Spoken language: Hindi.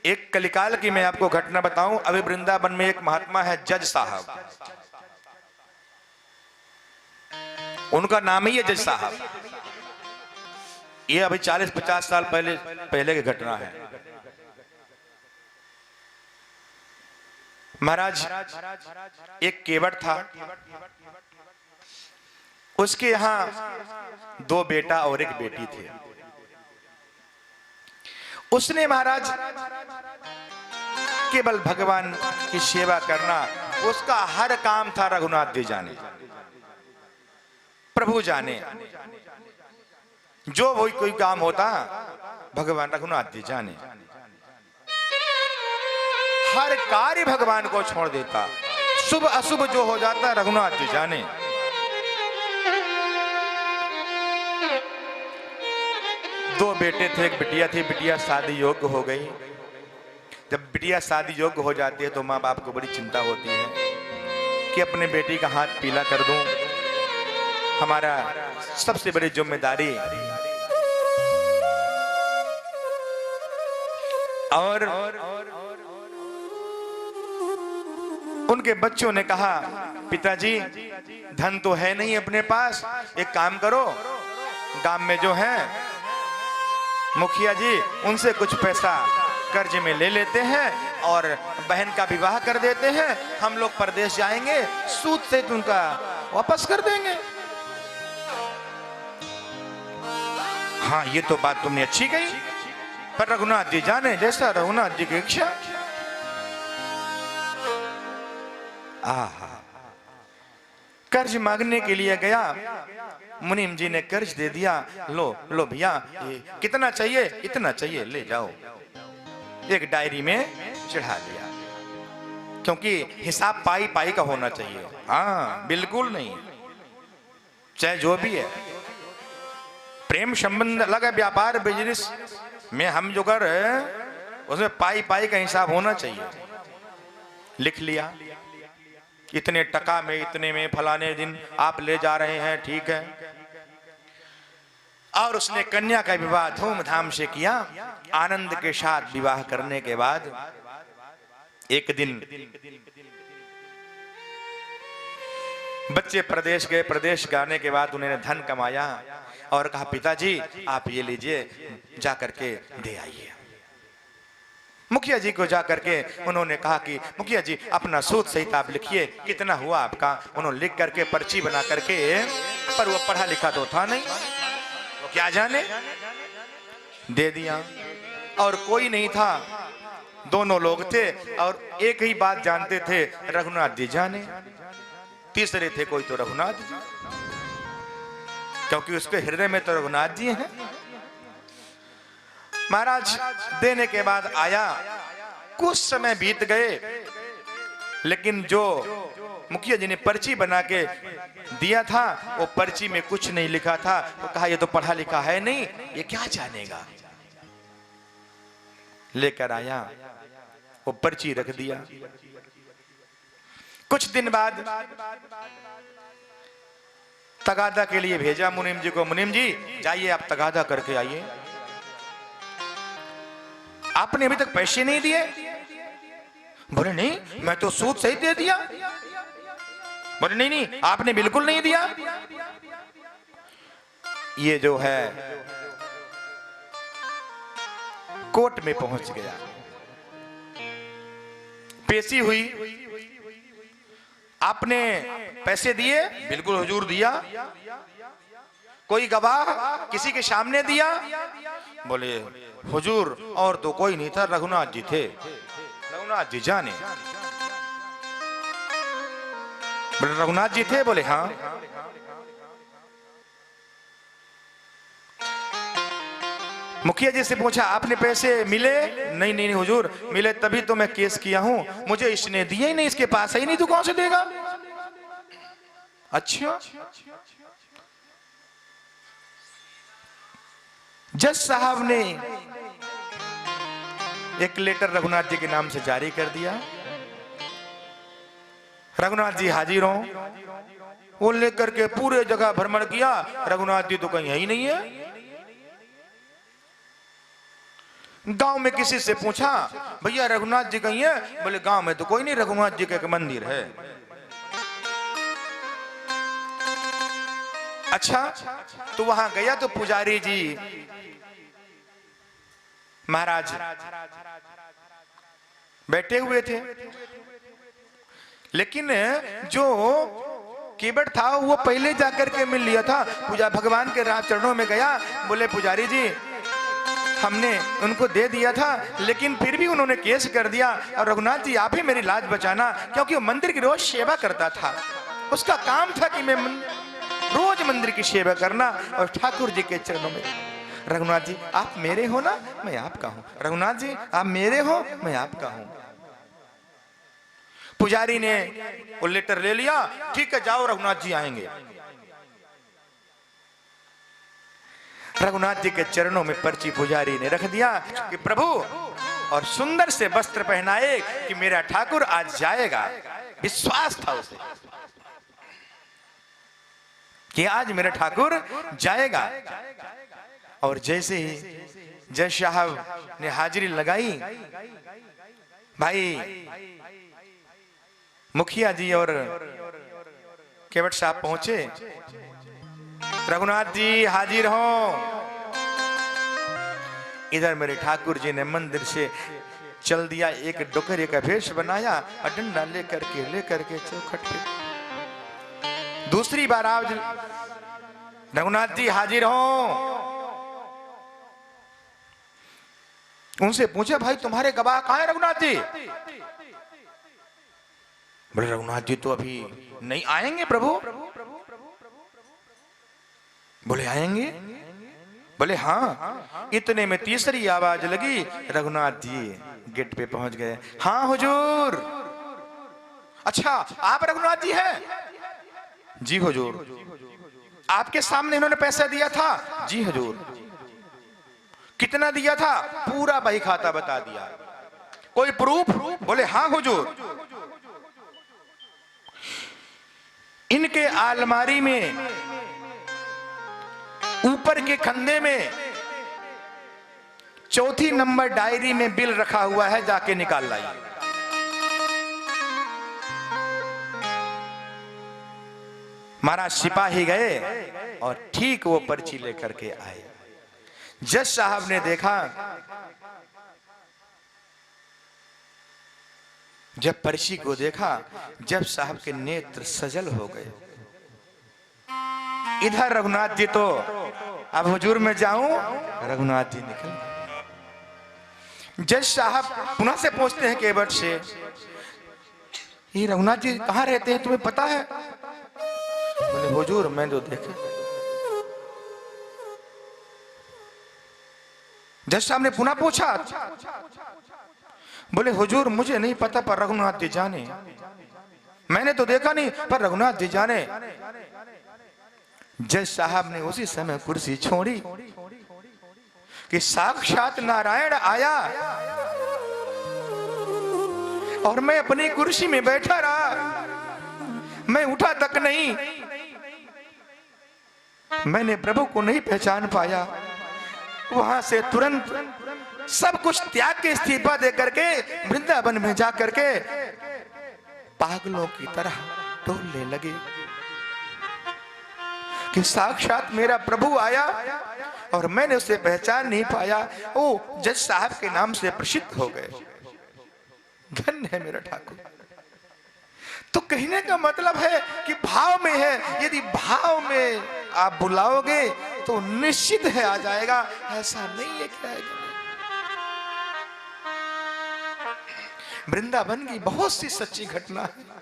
एक कलिकाल की मैं आपको घटना बताऊं। अभी वृंदावन में एक महात्मा है जज साहब, उनका नाम ही है जज साहब। ये अभी 40-50 साल पहले की घटना है। महाराज एक केवट था, उसके यहां 2 बेटा और 1 बेटी थे। उसने महाराज केवल भगवान की सेवा करना, उसका हर काम था रघुनाथ जी जाने, प्रभु जाने। जो वही कोई काम होता भगवान रघुनाथ जी जाने, हर कार्य भगवान को छोड़ देता, शुभ अशुभ जो हो जाता रघुनाथ जी जाने। दो बेटे थे, एक बिटिया थी। बिटिया शादी योग्य हो गई। जब बिटिया शादी योग्य हो जाती है तो माँ बाप को बड़ी चिंता होती है कि अपने बेटी का हाथ पीला कर दूं। हमारा सबसे बड़ी जिम्मेदारी। और उनके बच्चों ने कहा, पिताजी धन तो है नहीं अपने पास, एक काम करो, गांव में जो है मुखिया जी, उनसे कुछ पैसा कर्ज में ले लेते हैं और बहन का विवाह कर देते हैं। हम लोग परदेश जाएंगे, सूद से उनका वापस कर देंगे। हाँ, ये तो बात तुमने अच्छी कही, पर रघुनाथ जी जाने, जैसा रघुनाथ जी की इच्छा। कर्ज मांगने के लिए गया, मुनीम जी ने कर्ज दे दिया। लो लो भैया, कितना चाहिए? इतना चाहिए, ले जाओ। एक डायरी में चढ़ा दिया, क्योंकि हिसाब पाई पाई का होना चाहिए। हाँ, बिल्कुल नहीं, चाहे जो भी है। प्रेम संबंध अलग है, व्यापार बिजनेस में हम जो कर उसमें पाई पाई का हिसाब होना चाहिए। लिख लिया, इतने टका में, इतने में, फलाने दिन आप ले जा रहे हैं, ठीक है। और उसने कन्या का विवाह धूमधाम से किया। आनंद के साथ विवाह करने के बाद एक दिन बच्चे प्रदेश गए। प्रदेश जाने के बाद उन्होंने धन कमाया और कहा, पिताजी आप ये लीजिए, जा करके दे आइए। मुखिया जी को जाकर के उन्होंने कहा कि मुखिया जी अपना सूद सहित आप लिखिए, कितना हुआ आपका। उन्होंने लिख करके पर्ची बना करके, पर वो पढ़ा लिखा तो था नहीं, वो क्या जाने, दे दिया। और कोई नहीं था, दोनों लोग थे और एक ही बात जानते थे, रघुनाथ जी जाने। तीसरे थे कोई तो रघुनाथ जी, क्योंकि उसके हृदय में तो रघुनाथ जी हैं। महाराज देने के बाद आया, कुछ समय बीत गए, लेकिन जो मुखिया जी ने पर्ची बना के दिया था, वो पर्ची में कुछ नहीं लिखा था। वो कहा, ये तो पढ़ा लिखा है नहीं, ये क्या जानेगा। लेकर आया, वो पर्ची रख दिया। कुछ दिन बाद तगादा के लिए भेजा मुनीम जी को, मुनीम जी जाइए आप तगादा करके आइए। आपने अभी तक पैसे नहीं दिए? बोले नहीं, मैं तो सूद सहित दे दिया। बोले नहीं नहीं, आपने बिल्कुल नहीं दिया। ये जो है कोर्ट में पहुंच गया, पेशी हुई। आपने पैसे दिए? बिल्कुल हुजूर दिया। कोई गवाह किसी के सामने दिया? बोले हुजूर और तो कोई नहीं था, रघुनाथ जी थे, रघुनाथ जी जाने। बोले रघुनाथ जी थे? बोले हाँ। मुखिया जी से पूछा, आपने पैसे मिले? नहीं नहीं हुजूर, मिले तभी तो मैं केस किया हूं, मुझे इसने दिया ही नहीं, इसके पास ही नहीं, तो कौन से देगा। अच्छा, जज साहब ने एक लेटर रघुनाथ जी के नाम से जारी कर दिया। रघुनाथ जी हाजिर हो, वो लेकर के पूरे जगह भ्रमण किया, रघुनाथ जी तो कहीं है ही नहीं है। गांव में किसी से पूछा, भैया रघुनाथ जी कहीं है? बोले गांव में तो कोई नहीं, रघुनाथ जी का एक मंदिर है। अच्छा, तो वहां गया तो पुजारी जी महाराज बैठे हुए थे, लेकिन जो केवट था वो पहले जाकर के मिल लिया था। पूजा भगवान के चरणों में गया, बोले पुजारी जी हमने उनको दे दिया था, लेकिन फिर भी उन्होंने केस कर दिया, और रघुनाथ जी आप ही मेरी लाज बचाना, क्योंकि वो मंदिर की रोज सेवा करता था। उसका काम था कि मैं रोज मंदिर की सेवा करना और ठाकुर जी के चरणों में। रघुनाथ जी आप मेरे हो ना, मैं आपका हूं। रघुनाथ जी आप मेरे हो, मैं आपका हूं। पुजारी ने वो लेटर ले लिया, ठीक है जाओ रघुनाथ जी आएंगे। रघुनाथ जी के चरणों में पर्ची पुजारी ने रख दिया कि प्रभु, और सुंदर से वस्त्र पहनाए कि मेरा ठाकुर आज जाएगा। विश्वास था उसे कि आज मेरा ठाकुर जाएगा। और जैसे ही जज साहब ने हाजिरी लगाई, भाई मुखिया जी और केवट साहब पहुंचे। रघुनाथ जी हाजिर हो। इधर मेरे ठाकुर जी ने मंदिर से चल दिया, एक डोकरे का भेष बनाया और डंडा लेकर के चौखट पे। दूसरी बार आज रघुनाथ जी हाजिर हो। उनसे पूछे भाई तुम्हारे गवाह कहां है रघुनाथ जी? बोले रघुनाथ जी तो अभी नहीं आएंगे प्रभु। बोले आएंगे? बोले हाँ। इतने में तीसरी आवाज लगी, रघुनाथ जी गेट पे पहुंच गए। हाँ हुजूर। अच्छा आप रघुनाथ जी हैं? जी हुजूर। आपके सामने इन्होंने पैसा दिया था? जी हुजूर। कितना दिया था? पूरा बही खाता बता दिया। कोई प्रूफ? बोले हाँ हुजूर। इनके अलमारी में ऊपर के खंदे में चौथी नंबर डायरी में बिल रखा हुआ है, जाके निकाल लाइए। महाराज सिपाही गए और ठीक वो पर्ची लेकर के आए। जज साहब ने देखा, जब पर्ची को देखा, जज साहब के नेत्र सजल हो गए। इधर रघुनाथ जी तो अब हुजूर में जाऊं, रघुनाथ जी निकल गए। जज साहब पुनः से पूछते हैं केवट से, ये रघुनाथ जी कहां रहते हैं, तुम्हें पता है? बोले हुजूर मैं तो देखा। जज साहब ने पुनः पूछा। बोले हुजूर मुझे नहीं पता, पर रघुनाथ जी जाने। मैंने तो देखा नहीं, पर रघुनाथ जी जाने। जज साहब ने उसी समय कुर्सी छोड़ी कि साक्षात नारायण आया और मैं अपनी कुर्सी में बैठा रहा, मैं उठा तक नहीं। मैंने प्रभु को नहीं पहचान पाया। वहां से तुरंत सब कुछ त्याग के इस्तीफा दे करके वृंदावन में जा करके पागलों की तरह टोलने लगे कि साक्षात मेरा प्रभु आया और मैंने उसे पहचान नहीं पाया। वो जज साहब के नाम से प्रसिद्ध हो गए। धन्य है मेरा ठाकुर। तो कहने का मतलब है कि भाव में है, यदि भाव में आप बुलाओगे तो निश्चित है आ जाएगा। ऐसा नहीं है कि आएगा। वृंदावन की बहुत सी सच्ची घटना है।